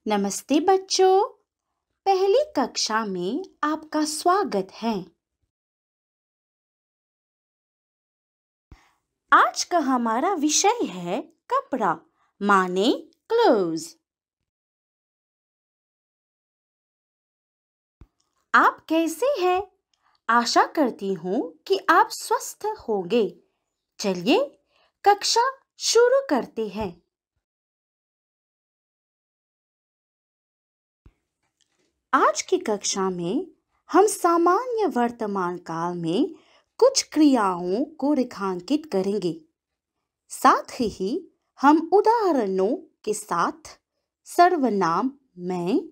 नमस्ते बच्चों, पहली कक्षा में आपका स्वागत है। आज का हमारा विषय है कपड़ा माने क्लोथ्स। आप कैसे हैं? आशा करती हूँ कि आप स्वस्थ होंगे। चलिए कक्षा शुरू करते हैं। आज की कक्षा में हम सामान्य वर्तमान काल में कुछ क्रियाओं को रेखांकित करेंगे। साथ ही हम उदाहरणों के साथ सर्वनाम मैं,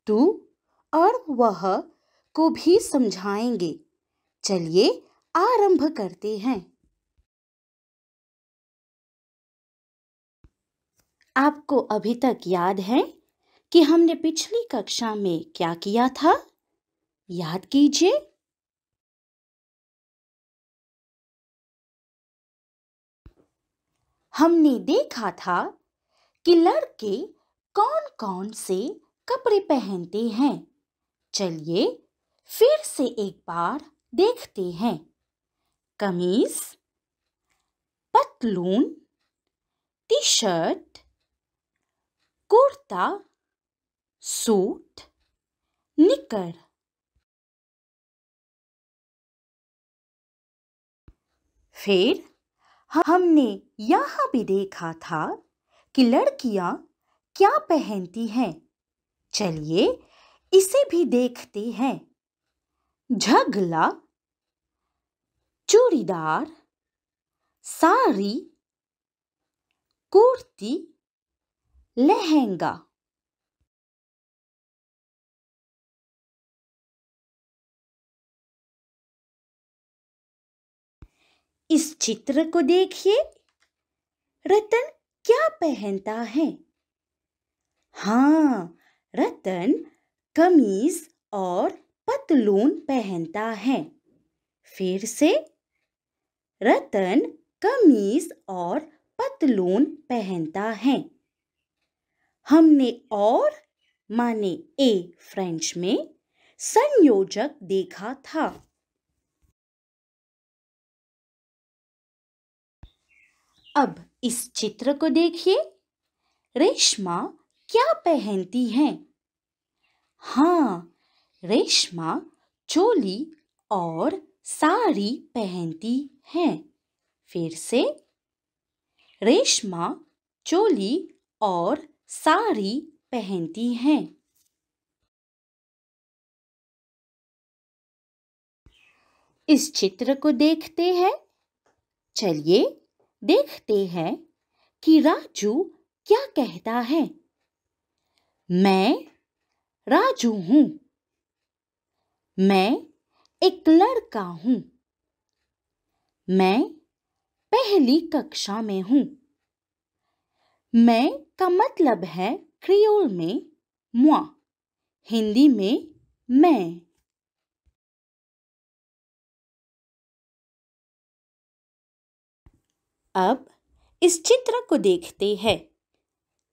तू और वह को भी समझाएंगे। चलिए आरंभ करते हैं। आपको अभी तक याद है कि हमने पिछली कक्षा में क्या किया था? याद कीजिए। हमने देखा था कि लड़के कौन-कौन से कपड़े पहनते हैं। चलिए फिर से एक बार देखते हैं। कमीज, पतलून, टी शर्ट, कुर्ता, सूट, निकर। फिर हमने यहाँ भी देखा था कि लड़कियाँ क्या पहनती हैं। चलिए इसे भी देखते हैं। झगला, चूड़ीदार, साड़ी, कुर्ती, लहंगा। इस चित्र को देखिए। रतन क्या पहनता है? हाँ, रतन कमीज और पतलून पहनता है। फिर से रतन कमीज और पतलून पहनता है। हमने और माने ए फ्रेंच में संयोजक देखा था। अब इस चित्र को देखिए। रेशमा क्या पहनती है? हाँ, रेशमा चोली और साड़ी पहनती है। फिर से रेशमा चोली और साड़ी पहनती है। इस चित्र को देखते हैं। चलिए देखते हैं कि राजू क्या कहता है। मैं राजू हूँ। मैं एक लड़का हूँ। मैं पहली कक्षा में हूँ। मैं का मतलब है क्रियोल में moi, हिंदी में मैं। अब इस चित्र को देखते हैं।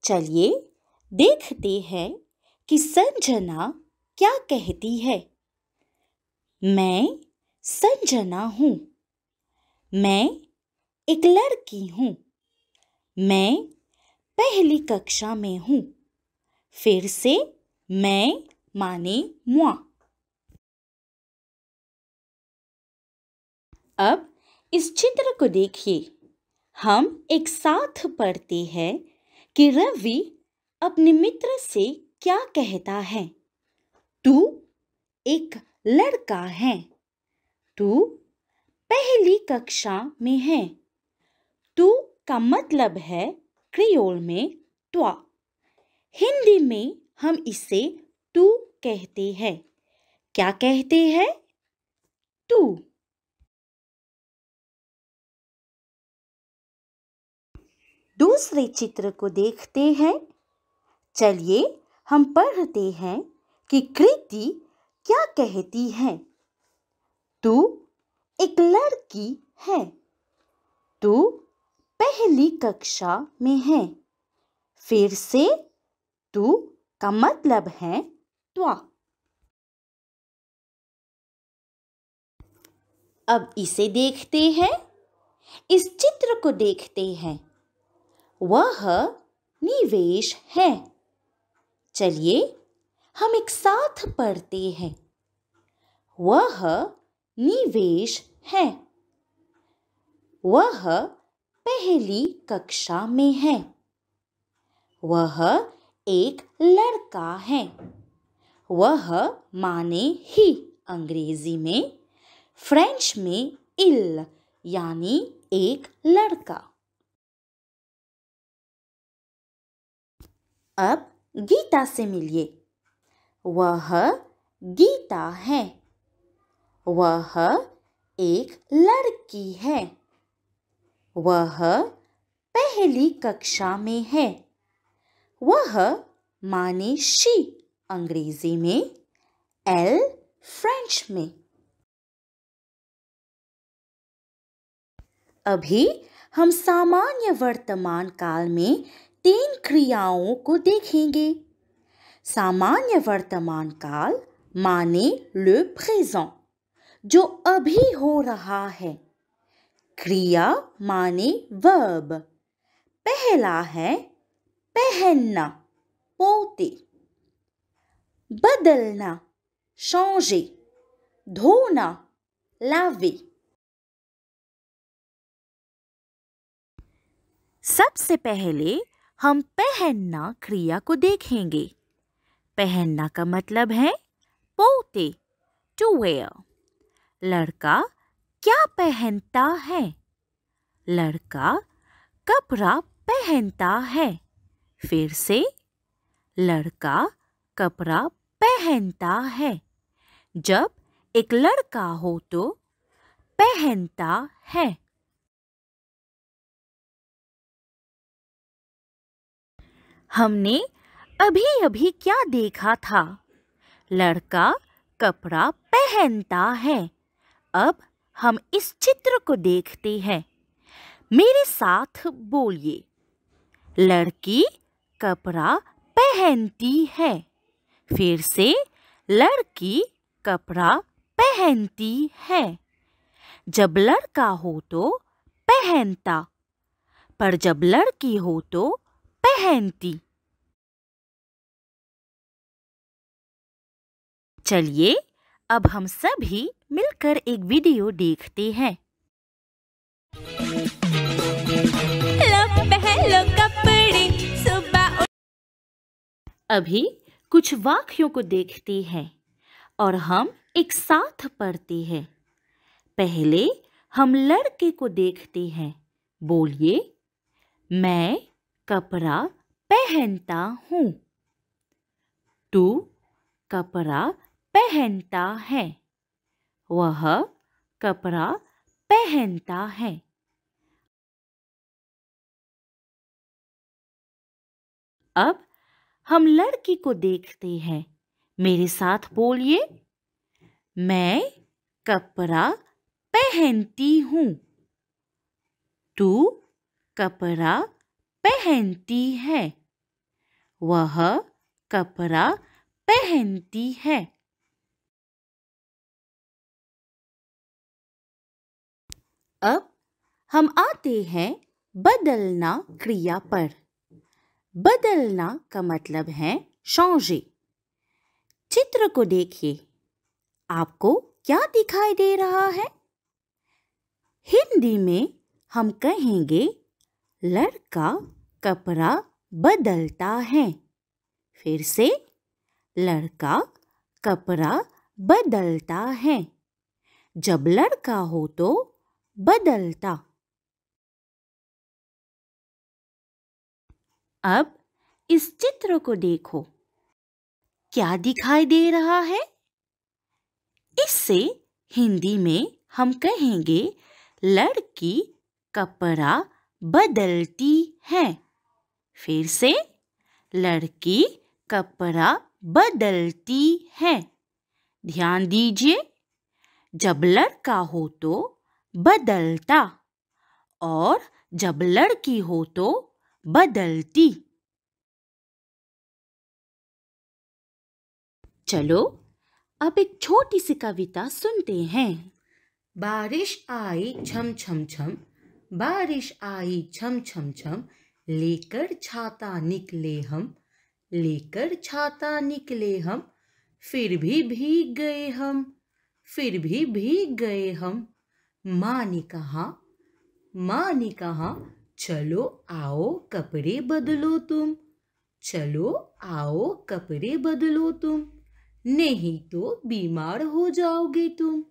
चलिए देखते हैं कि संजना क्या कहती है। मैं संजना हूँ। मैं एक लड़की हूँ। मैं पहली कक्षा में हूँ। फिर से मैं माने moi। अब इस चित्र को देखिए। हम एक साथ पढ़ते हैं कि रवि अपने मित्र से क्या कहता है। तू एक लड़का है। तू पहली कक्षा में है। तू का मतलब है क्रियोल में toi। हिंदी में हम इसे तू कहते हैं। क्या कहते हैं? तू। दूसरे चित्र को देखते हैं। चलिए हम पढ़ते हैं कि कृति क्या कहती है। तू एक लड़की है। तू पहली कक्षा में है। फिर से तू का मतलब है toi। अब इसे देखते हैं, इस चित्र को देखते हैं। वह निवेश है। चलिए हम एक साथ पढ़ते हैं। वह निवेश है। वह पहली कक्षा में है। वह एक लड़का है। वह माने ही अंग्रेजी में, फ्रेंच में इल यानी एक लड़का। अब गीता से मिलिए। वह गीता है। वह एक लड़की है। वह पहली कक्षा में है। वह माने शी अंग्रेजी में, एल फ्रेंच में। अभी हम सामान्य वर्तमान काल में 3 क्रियाओं को देखेंगे। सामान्य वर्तमान काल माने le présent, जो अभी हो रहा है। क्रिया माने verb। पहला है पहनना, पोते। बदलना, changer। धोना, laver। सबसे पहले हम पहनना क्रिया को देखेंगे। पहनना का मतलब है पोते, टू वेयर। लड़का क्या पहनता है? लड़का कपड़ा पहनता है। फिर से, लड़का कपड़ा पहनता है। जब एक लड़का हो तो पहनता है। हमने अभी अभी क्या देखा था? लड़का कपड़ा पहनता है। अब हम इस चित्र को देखते हैं। मेरे साथ बोलिए। लड़की कपड़ा पहनती है। फिर से, लड़की कपड़ा पहनती है। जब लड़का हो तो पहनता, पर जब लड़की हो तो पहनती। चलिए अब हम सभी मिलकर एक वीडियो देखते हैं। पहलो कपड़े सुबह। अभी कुछ वाक्यों को देखते हैं और हम एक साथ पढ़ते हैं। पहले हम लड़के को देखते हैं। बोलिए, मैं कपड़ा पहनता हूँ। तू कपड़ा पहनता है। वह कपड़ा पहनता है। अब हम लड़की को देखते हैं। मेरे साथ बोलिए, मैं कपड़ा पहनती हूँ। तू कपड़ा पहनती है। वह कपड़ा पहनती है। अब हम आते हैं बदलना क्रिया पर। बदलना का मतलब है changer। चित्र को देखिए। आपको क्या दिखाई दे रहा है? हिंदी में हम कहेंगे लड़का कपड़ा बदलता है। फिर से, लड़का कपड़ा बदलता है। जब लड़का हो तो बदलता। अब इस चित्र को देखो। क्या दिखाई दे रहा है? इससे हिंदी में हम कहेंगे लड़की कपड़ा बदलती है। फिर से, लड़की कपड़ा बदलती है। ध्यान दीजिए, जब लड़का हो तो बदलता और जब लड़की हो तो बदलती। चलो अब एक छोटी सी कविता सुनते हैं। बारिश आई छम छम छम, बारिश आई छम छम छम, लेकर छाता निकले हम, लेकर छाता निकले हम, फिर भी भीग गए हम, फिर भी भीग गए हम। माँ ने कहा, माँ ने कहा, चलो आओ कपड़े बदलो तुम, चलो आओ कपड़े बदलो तुम, नहीं तो बीमार हो जाओगे तुम,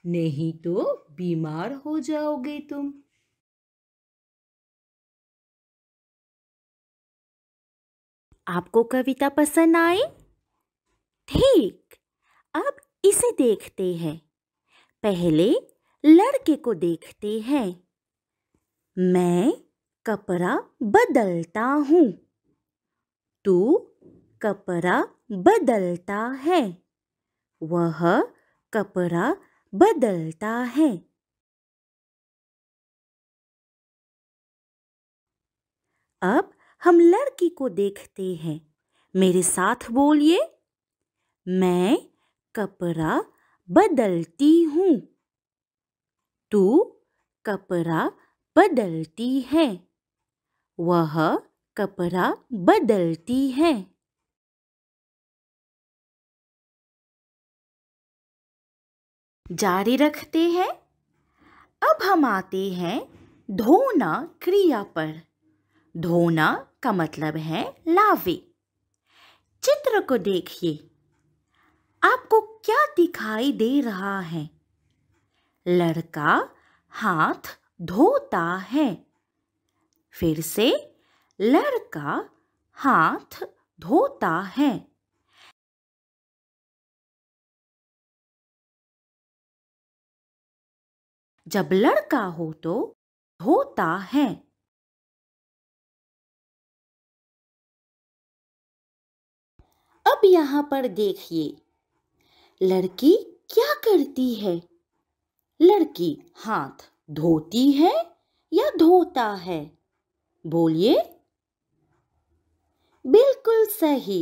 नहीं तो बीमार हो जाओगे तुम। आपको कविता पसंद आई? ठीक, अब इसे देखते हैं। पहले लड़के को देखते हैं। मैं कपड़ा बदलता हूँ, तू कपड़ा बदलता है, वह कपड़ा बदलता है। अब हम लड़की को देखते हैं। मेरे साथ बोलिए, मैं कपड़ा बदलती हूँ, तू कपड़ा बदलती है, वह कपड़ा बदलती है। जारी रखते हैं। अब हम आते हैं धोना क्रिया पर। धोना का मतलब है लावे। चित्र को देखिए, आपको क्या दिखाई दे रहा है? लड़का हाथ धोता है। फिर से, लड़का हाथ धोता है। जब लड़का हो तो धोता है। अब यहाँ पर देखिए, लड़की क्या करती है? लड़की हाथ धोती है या धोता है? बोलिए। बिल्कुल सही,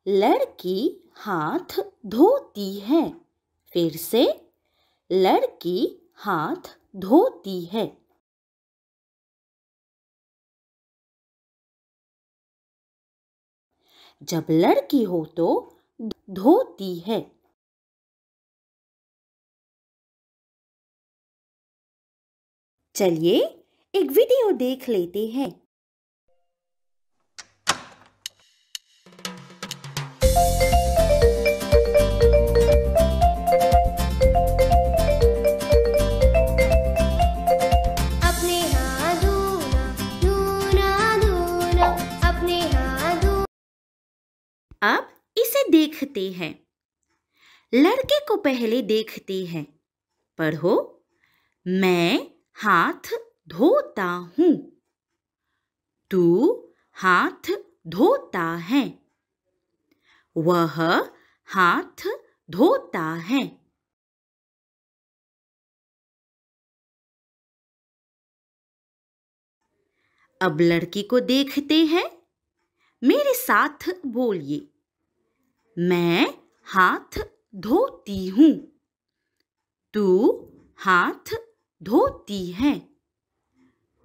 लड़की हाथ धोती है। फिर से, लड़की हाथ धोती है। जब लड़की हो तो धोती है। चलिए एक वीडियो देख लेते हैं। अपने हाथ धोना, धोना धोना, अपने हाथ धोना। अब इसे देखते हैं। लड़के को पहले देखते हैं। पढ़ो, मैं हाथ धोता हूँ, तू हाथ धोता है, वह हाथ धोता है। अब लड़की को देखते हैं। मेरे साथ बोलिए, मैं हाथ धोती हूँ, तू हाथ धोती है,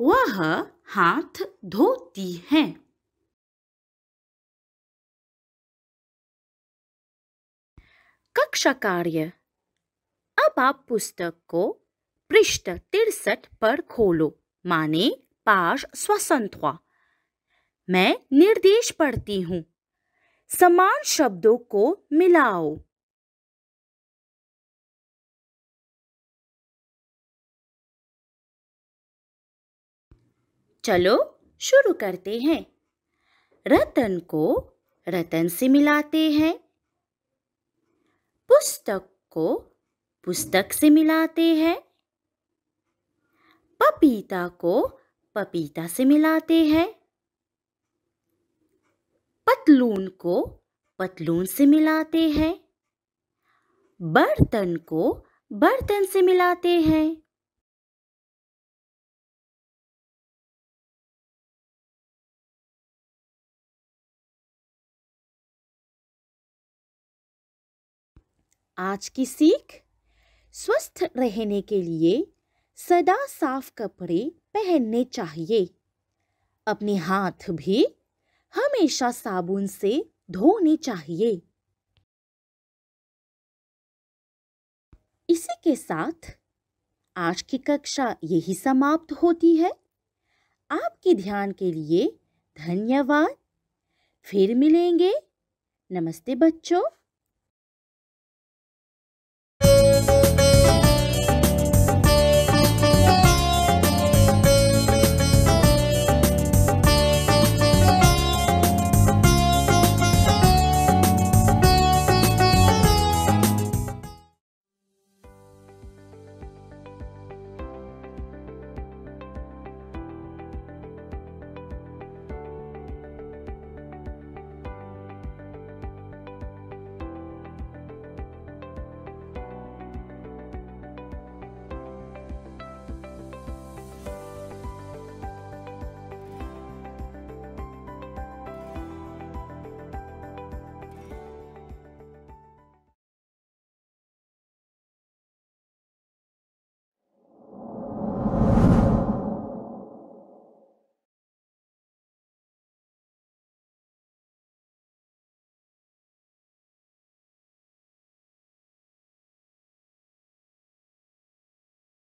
वह हाथ धोती है। कक्षा कार्य। अब आप पुस्तक को पृष्ठ 63 पर खोलो, माने page 63। मैं निर्देश पढ़ती हूँ। समान शब्दों को मिलाओ। चलो शुरू करते हैं। रतन को रतन से मिलाते हैं। पुस्तक को पुस्तक से मिलाते हैं। पपीता को पपीता से मिलाते हैं। पतलून को पतलून से मिलाते हैं। बर्तन को बर्तन से मिलाते हैं। आज की सीख, स्वस्थ रहने के लिए सदा साफ कपड़े पहनने चाहिए। अपने हाथ भी हमेशा साबुन से धोने चाहिए। इसी के साथ आज की कक्षा यही समाप्त होती है। आपके ध्यान के लिए धन्यवाद। फिर मिलेंगे। नमस्ते बच्चों।